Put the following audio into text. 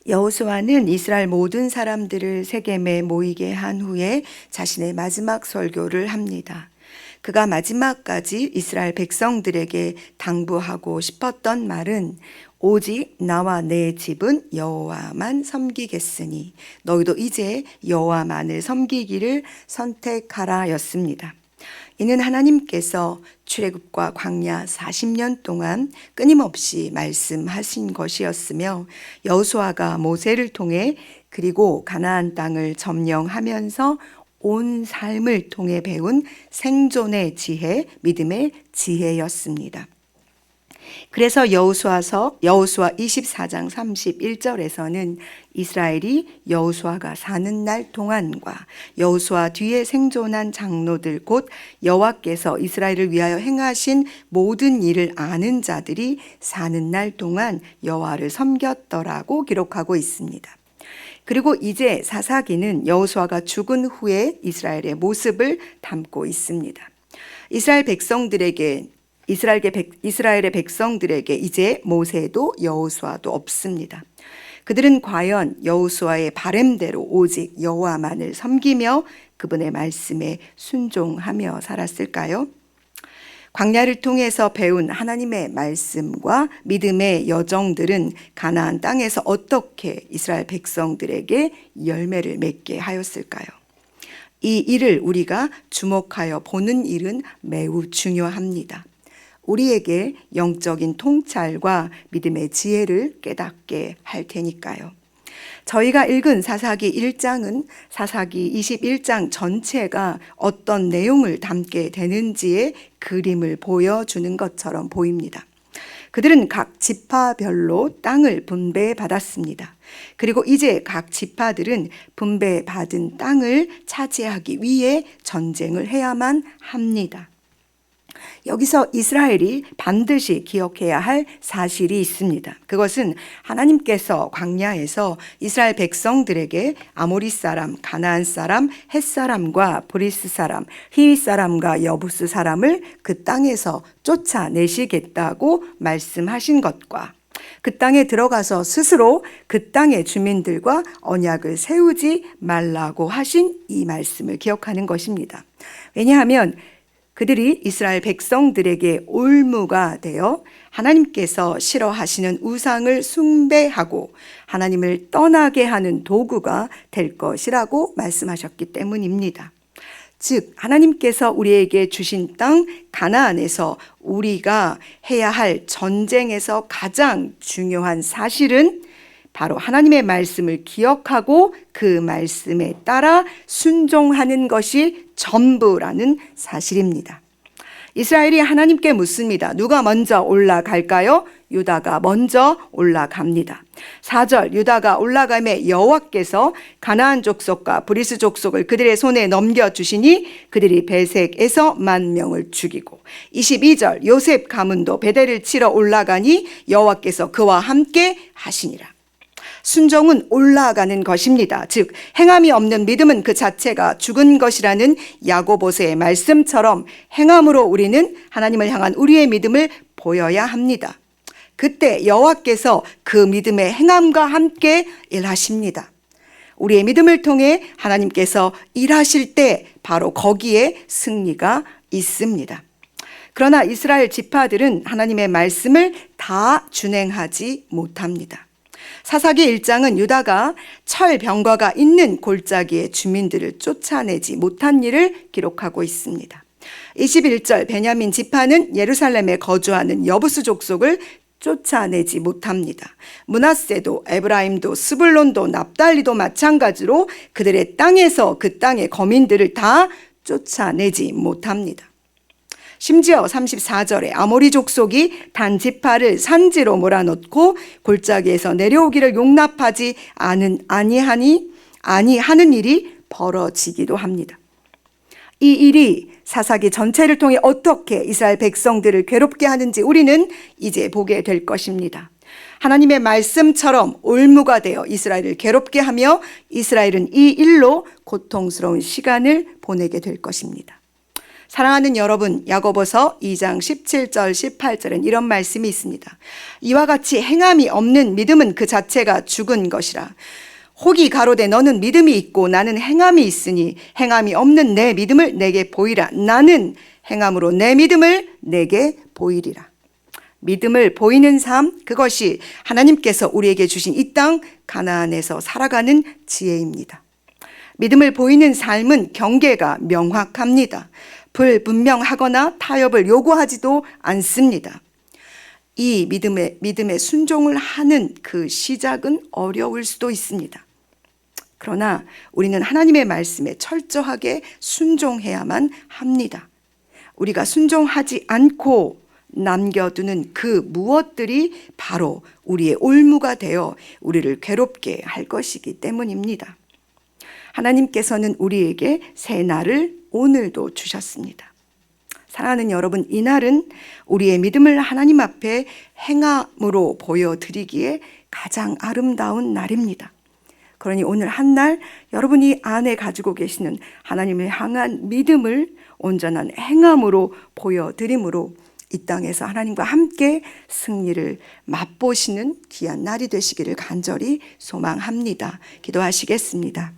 여호수아는 이스라엘 모든 사람들을 세겜에 모이게 한 후에 자신의 마지막 설교를 합니다. 그가 마지막까지 이스라엘 백성들에게 당부하고 싶었던 말은 오직 나와 내 집은 여호와만 섬기겠으니 너희도 이제 여호와만을 섬기기를 선택하라 였습니다. 이는 하나님께서 출애굽과 광야 40년 동안 끊임없이 말씀하신 것이었으며 여호수아가 모세를 통해 그리고 가나안 땅을 점령하면서 온 삶을 통해 배운 생존의 지혜, 믿음의 지혜였습니다. 그래서 여호수아 24장 31절에서는 이스라엘이 여호수아가 사는 날 동안과 여호수아 뒤에 생존한 장로들 곧 여호와께서 이스라엘을 위하여 행하신 모든 일을 아는 자들이 사는 날 동안 여호와를 섬겼더라고 기록하고 있습니다. 그리고 이제 사사기는 여호수아가 죽은 후에 이스라엘의 모습을 담고 있습니다. 이스라엘의 백성들에게 이제 모세도 여호수아도 없습니다. 그들은 과연 여호수아의 바램대로 오직 여호와만을 섬기며 그분의 말씀에 순종하며 살았을까요? 광야를 통해서 배운 하나님의 말씀과 믿음의 여정들은 가나안 땅에서 어떻게 이스라엘 백성들에게 열매를 맺게 하였을까요? 이 일을 우리가 주목하여 보는 일은 매우 중요합니다. 우리에게 영적인 통찰과 믿음의 지혜를 깨닫게 할 테니까요. 저희가 읽은 사사기 1장은 사사기 21장 전체가 어떤 내용을 담게 되는지의 그림을 보여주는 것처럼 보입니다. 그들은 각 지파별로 땅을 분배받았습니다. 그리고 이제 각 지파들은 분배받은 땅을 차지하기 위해 전쟁을 해야만 합니다. 여기서 이스라엘이 반드시 기억해야 할 사실이 있습니다. 그것은 하나님께서 광야에서 이스라엘 백성들에게 아모리 사람, 가나안 사람, 헷 사람과 브리스 사람, 히윗 사람과 여부스 사람을 그 땅에서 쫓아내시겠다고 말씀하신 것과 그 땅에 들어가서 스스로 그 땅의 주민들과 언약을 세우지 말라고 하신 이 말씀을 기억하는 것입니다. 왜냐하면 그들이 이스라엘 백성들에게 올무가 되어 하나님께서 싫어하시는 우상을 숭배하고 하나님을 떠나게 하는 도구가 될 것이라고 말씀하셨기 때문입니다. 즉 하나님께서 우리에게 주신 땅 가나안에서 우리가 해야 할 전쟁에서 가장 중요한 사실은 바로 하나님의 말씀을 기억하고 그 말씀에 따라 순종하는 것이 전부라는 사실입니다. 이스라엘이 하나님께 묻습니다. 누가 먼저 올라갈까요? 유다가 먼저 올라갑니다. 4절 유다가 올라가매 여호와께서 가나안 족속과 브리스 족속을 그들의 손에 넘겨주시니 그들이 베색에서 10,000명을 죽이고 22절 요셉 가문도 베델을 치러 올라가니 여호와께서 그와 함께 하시니라. 순종은 올라가는 것입니다. 즉 행함이 없는 믿음은 그 자체가 죽은 것이라는 야고보서의 말씀처럼 행함으로 우리는 하나님을 향한 우리의 믿음을 보여야 합니다. 그때 여호와께서 그 믿음의 행함과 함께 일하십니다. 우리의 믿음을 통해 하나님께서 일하실 때 바로 거기에 승리가 있습니다. 그러나 이스라엘 지파들은 하나님의 말씀을 다 준행하지 못합니다. 사사기 1장은 유다가 철병거가 있는 골짜기의 주민들을 쫓아내지 못한 일을 기록하고 있습니다. 21절 베냐민 지파는 예루살렘에 거주하는 여부스 족속을 쫓아내지 못합니다. 므낫세도 에브라임도 스불론도 납달리도 마찬가지로 그들의 땅에서 그 땅의 거민들을 다 쫓아내지 못합니다. 심지어 34절에 아모리 족속이 단 지파를 산지로 몰아넣고 골짜기에서 내려오기를 용납하지 아니하는 일이 벌어지기도 합니다. 이 일이 사사기 전체를 통해 어떻게 이스라엘 백성들을 괴롭게 하는지 우리는 이제 보게 될 것입니다. 하나님의 말씀처럼 올무가 되어 이스라엘을 괴롭게 하며 이스라엘은 이 일로 고통스러운 시간을 보내게 될 것입니다. 사랑하는 여러분, 야고보서 2장 17절 18절엔 이런 말씀이 있습니다. 이와 같이 행함이 없는 믿음은 그 자체가 죽은 것이라. 혹이 가로되 너는 믿음이 있고 나는 행함이 있으니 행함이 없는 내 믿음을 내게 보이라. 나는 행함으로 내 믿음을 내게 보이리라. 믿음을 보이는 삶, 그것이 하나님께서 우리에게 주신 이 땅 가나안에서 살아가는 지혜입니다. 믿음을 보이는 삶은 경계가 명확합니다. 불분명하거나 타협을 요구하지도 않습니다. 이 믿음에 순종을 하는 그 시작은 어려울 수도 있습니다. 그러나 우리는 하나님의 말씀에 철저하게 순종해야만 합니다. 우리가 순종하지 않고 남겨두는 그 무엇들이 바로 우리의 올무가 되어 우리를 괴롭게 할 것이기 때문입니다. 하나님께서는 우리에게 새 날을 오늘도 주셨습니다. 사랑하는 여러분, 이 날은 우리의 믿음을 하나님 앞에 행함으로 보여드리기에 가장 아름다운 날입니다. 그러니 오늘 한 날 여러분이 안에 가지고 계시는 하나님을 향한 믿음을 온전한 행함으로 보여드림으로 이 땅에서 하나님과 함께 승리를 맛보시는 귀한 날이 되시기를 간절히 소망합니다. 기도하시겠습니다.